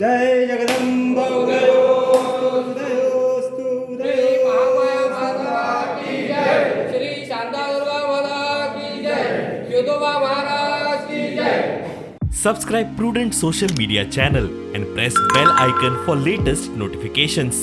जय जगदंबा उदयोस्तु श्री महामाया माता की जय, श्री शांता दुर्गा माता की जय, योदोबा महाराज की जय. Subscribe Prudent social media channel and press bell icon for latest notifications.